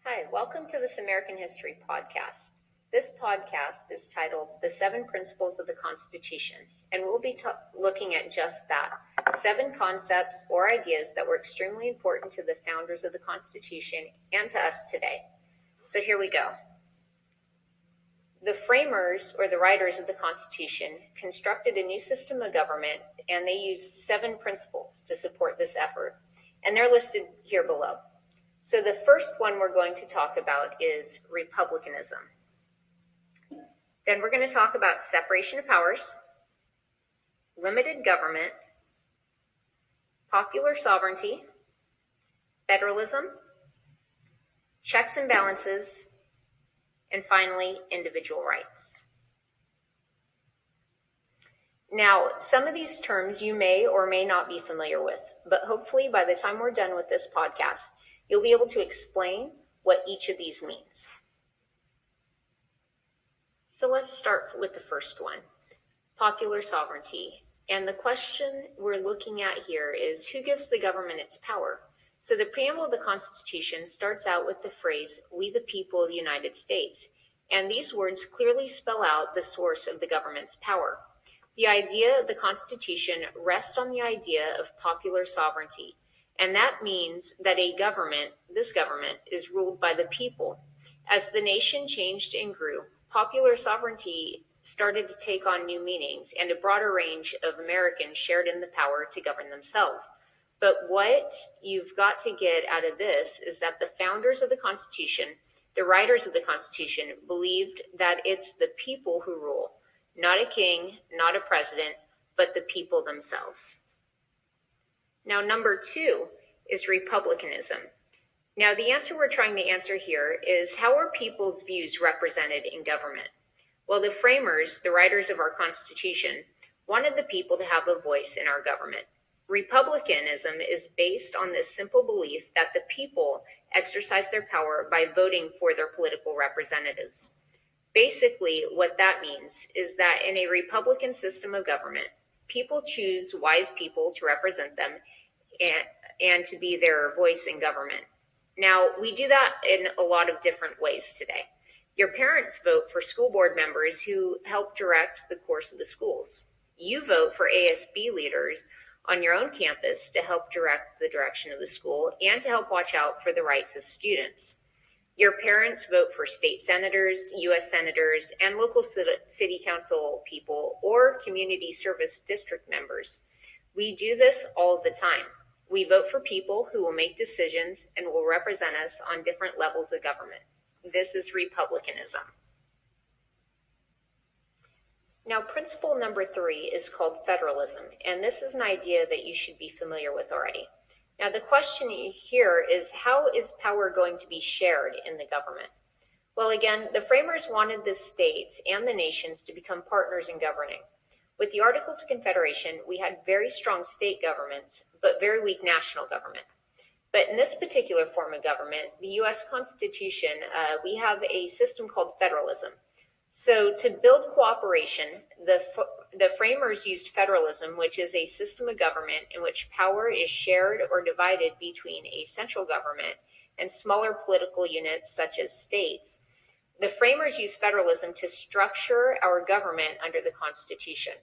Hi, welcome to this American History podcast. This podcast is titled The 7 Principles of the Constitution, and we'll be looking at just that, 7 concepts or ideas that were extremely important to the founders of the Constitution and to us today. So here we go. The framers or the writers of the Constitution constructed a new system of government, and they used 7 principles to support this effort, and they're listed here below. So the first one we're going to talk about is republicanism. Then we're going to talk about separation of powers, limited government, popular sovereignty, federalism, checks and balances, and finally, individual rights. Now, some of these terms you may or may not be familiar with, but hopefully by the time we're done with this podcast, you'll be able to explain what each of these means. So let's start with the first one, popular sovereignty. And the question we're looking at here is who gives the government its power? So the preamble of the Constitution starts out with the phrase, "We the people of the United States." And these words clearly spell out the source of the government's power. The idea of the Constitution rests on the idea of popular sovereignty. And that means that this government, is ruled by the people. As the nation changed and grew, popular sovereignty started to take on new meanings, and a broader range of Americans shared in the power to govern themselves. But what you've got to get out of this is that the founders of the Constitution, the writers of the Constitution, believed that it's the people who rule, not a king, not a president, but the people themselves. Now, number 2 is republicanism. Now, the answer we're trying to answer here is, how are people's views represented in government? Well, the framers, the writers of our Constitution, wanted the people to have a voice in our government. Republicanism is based on this simple belief that the people exercise their power by voting for their political representatives. Basically, what that means is that in a Republican system of government, people choose wise people to represent them and to be their voice in government. Now, we do that in a lot of different ways today. Your parents vote for school board members who help direct the course of the schools. You vote for ASB leaders on your own campus to help direct the direction of the school and to help watch out for the rights of students. Your parents vote for state senators, U.S. senators, and local city council people or community service district members. We do this all the time. We vote for people who will make decisions and will represent us on different levels of government. This is republicanism. Now, principle number 3 is called federalism, and this is an idea that you should be familiar with already. Now, the question here is, how is power going to be shared in the government? Well, again, the framers wanted the states and the nations to become partners in governing. With the Articles of Confederation, we had very strong state governments, but very weak national government. But in this particular form of government, the U.S. Constitution, we have a system called federalism. So to build cooperation, the framers used federalism, which is a system of government in which power is shared or divided between a central government and smaller political units such as states. The framers used federalism to structure our government under the Constitution.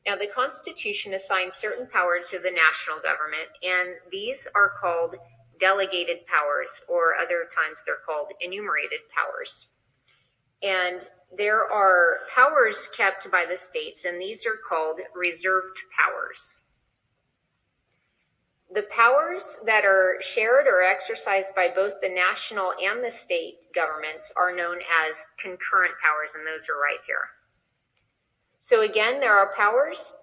Now, the Constitution assigns certain power to the national government, and these are called delegated powers, or other times they're called enumerated powers. And there are powers kept by the states, and these are called reserved powers. The powers that are shared or exercised by both the national and the state governments are known as concurrent powers, and those are right here. So again, there are powers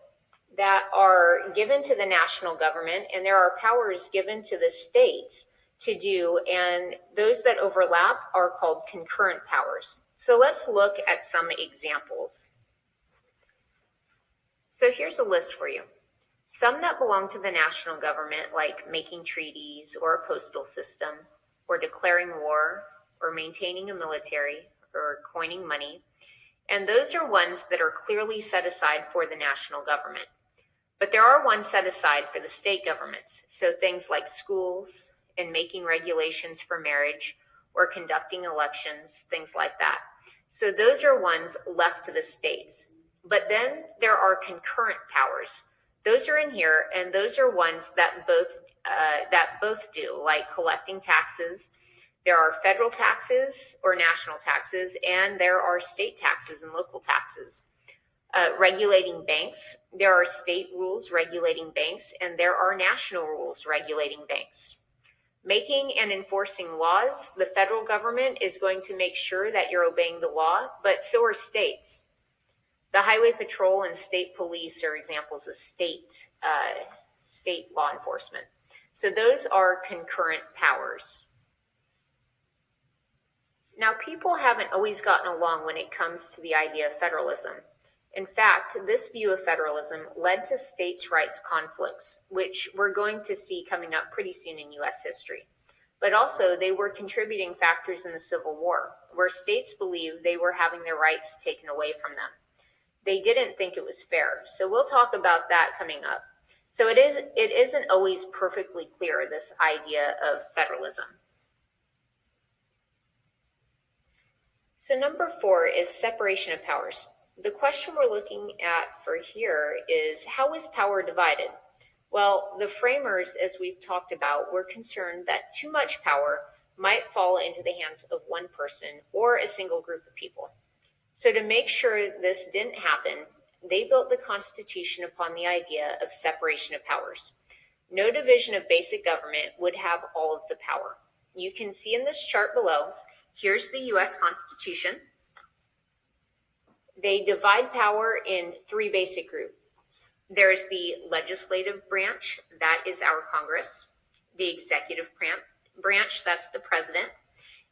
that are given to the national government, and there are powers given to the states to do, and those that overlap are called concurrent powers. So let's look at some examples. So here's a list for you. Some that belong to the national government, like making treaties or a postal system, or declaring war, or maintaining a military, or coining money. And those are ones that are clearly set aside for the national government. But there are ones set aside for the state governments. So things like schools and making regulations for marriage, or conducting elections, things like that. So those are ones left to the states. But then there are concurrent powers. Those are in here, and those are ones that both do, like collecting taxes. There are federal taxes or national taxes, and there are state taxes and local taxes. Regulating banks, there are state rules regulating banks, and there are national rules regulating banks. Making and enforcing laws, the federal government is going to make sure that you're obeying the law, but so are states. The Highway Patrol and state police are examples of state law enforcement. So those are concurrent powers. Now, people haven't always gotten along when it comes to the idea of federalism. In fact, this view of federalism led to states' rights conflicts, which we're going to see coming up pretty soon in U.S. history. But also, they were contributing factors in the Civil War, where states believed they were having their rights taken away from them. They didn't think it was fair, so we'll talk about that coming up. So it isn't always perfectly clear, this idea of federalism. So number 4 is separation of powers. The question we're looking at for here is, how is power divided? Well, the framers, as we've talked about, were concerned that too much power might fall into the hands of one person or a single group of people. So to make sure this didn't happen, they built the Constitution upon the idea of separation of powers. No division of basic government would have all of the power. You can see in this chart below, here's the U.S. Constitution. They divide power in 3 basic groups. There's the legislative branch, that is our Congress, the executive branch, that's the president,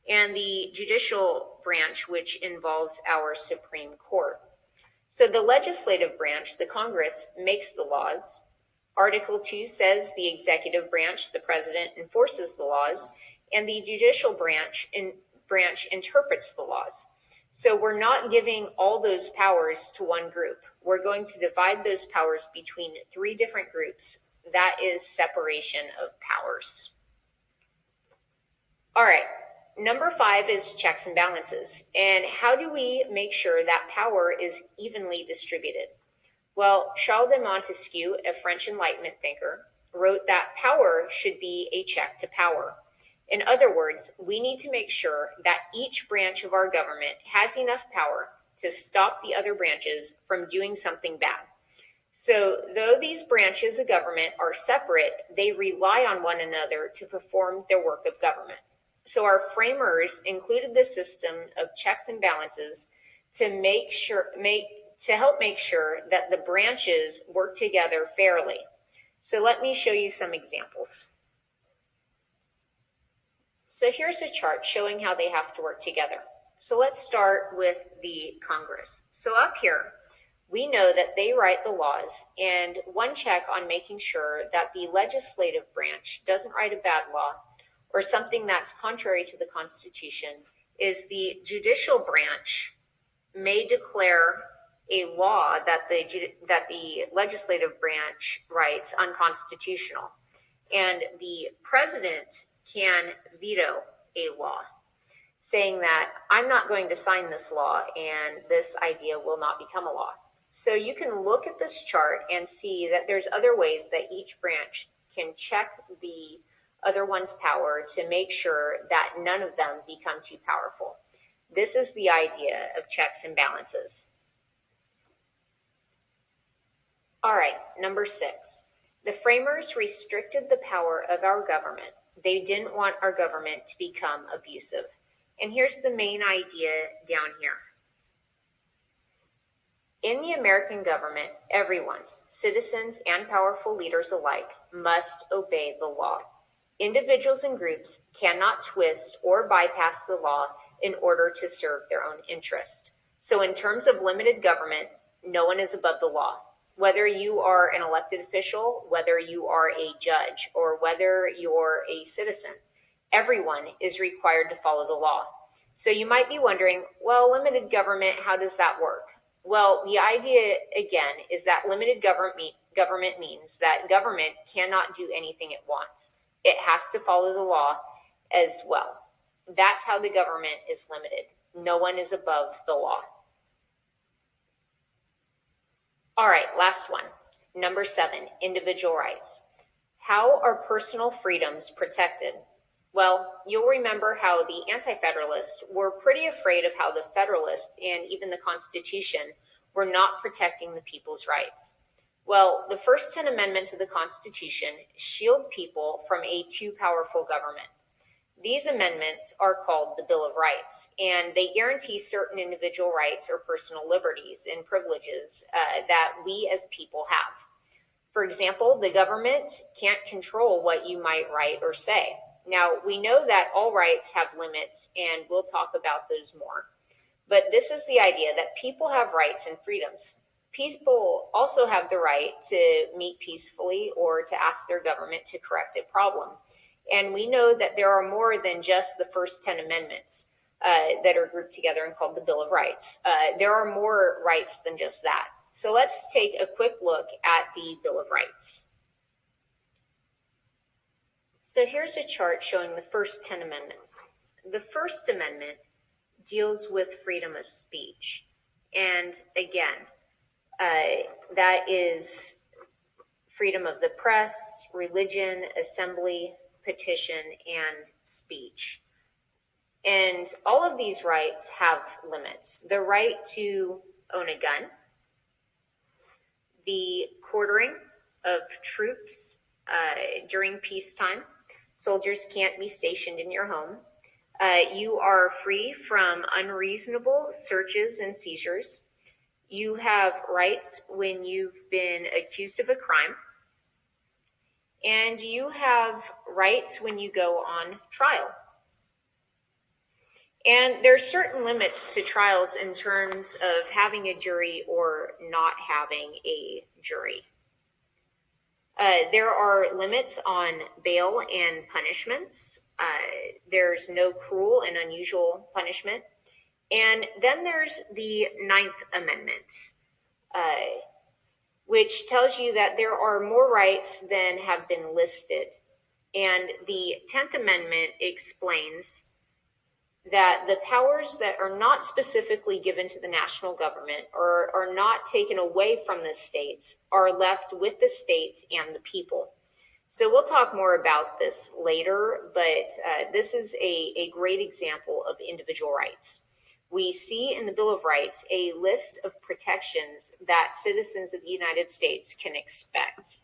and the judicial branch, which involves our Supreme Court. So the legislative branch, the Congress, makes the laws. Article 2 says the executive branch, the president, enforces the laws, and the judicial branch interprets the laws. So we're not giving all those powers to one group. We're going to divide those powers between 3 different groups. That is separation of powers. All right, number 5 is checks and balances. And how do we make sure that power is evenly distributed? Well, Charles de Montesquieu, a French Enlightenment thinker, wrote that power should be a check to power. In other words, we need to make sure that each branch of our government has enough power to stop the other branches from doing something bad. So though these branches of government are separate, they rely on one another to perform their work of government. So our framers included the system of checks and balances to help make sure that the branches work together fairly. So let me show you some examples. So here's a chart showing how they have to work together. So let's start with the Congress. So up here, we know that they write the laws, and one check on making sure that the legislative branch doesn't write a bad law or something that's contrary to the Constitution is the judicial branch may declare a law that the legislative branch writes unconstitutional, and the president can veto a law, saying that I'm not going to sign this law and this idea will not become a law. So you can look at this chart and see that there's other ways that each branch can check the other one's power to make sure that none of them become too powerful. This is the idea of checks and balances. All right, number 6. The framers restricted the power of our government. They didn't want our government to become abusive. And here's the main idea down here. In the American government, everyone, citizens and powerful leaders alike, must obey the law. Individuals and groups cannot twist or bypass the law in order to serve their own interest. So in terms of limited government, no one is above the law. Whether you are an elected official, whether you are a judge, or whether you're a citizen, everyone is required to follow the law. So you might be wondering, well, limited government, how does that work? Well, the idea, again, is that limited government means that government cannot do anything it wants. It has to follow the law as well. That's how the government is limited. No one is above the law. All right, last one. Number 7, individual rights. How are personal freedoms protected? Well, you'll remember how the Anti-Federalists were pretty afraid of how the Federalists and even the Constitution were not protecting the people's rights. Well, the first 10 amendments of the Constitution shield people from a too powerful government. These amendments are called the Bill of Rights, and they guarantee certain individual rights or personal liberties and privileges that we as people have. For example, the government can't control what you might write or say. Now, we know that all rights have limits, and we'll talk about those more. But this is the idea that people have rights and freedoms. People also have the right to meet peacefully or to ask their government to correct a problem. And we know that there are more than just the first 10 amendments that are grouped together and called the Bill of Rights. There are more rights than just that. So let's take a quick look at the Bill of Rights. So here's a chart showing the first 10 amendments. The First Amendment deals with freedom of speech. And again, that is freedom of the press, religion, assembly, petition, and speech. And all of these rights have limits. The right to own a gun, the quartering of troops during peacetime. Soldiers can't be stationed in your home. You are free from unreasonable searches and seizures. You have rights when you've been accused of a crime. And you have rights when you go on trial. And there are certain limits to trials in terms of having a jury or not having a jury. There are limits on bail and punishments. There's no cruel and unusual punishment. And then there's the Ninth Amendment, which tells you that there are more rights than have been listed. And the 10th Amendment explains that the powers that are not specifically given to the national government or are not taken away from the states are left with the states and the people. So we'll talk more about this later, but this is a great example of individual rights. We see in the Bill of Rights a list of protections that citizens of the United States can expect.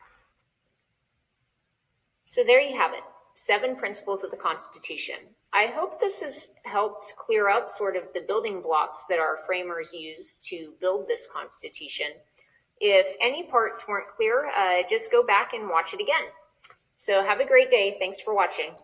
So there you have it, 7 principles of the Constitution. I hope this has helped clear up sort of the building blocks that our framers used to build this Constitution. If any parts weren't clear, just go back and watch it again. So have a great day. Thanks for watching.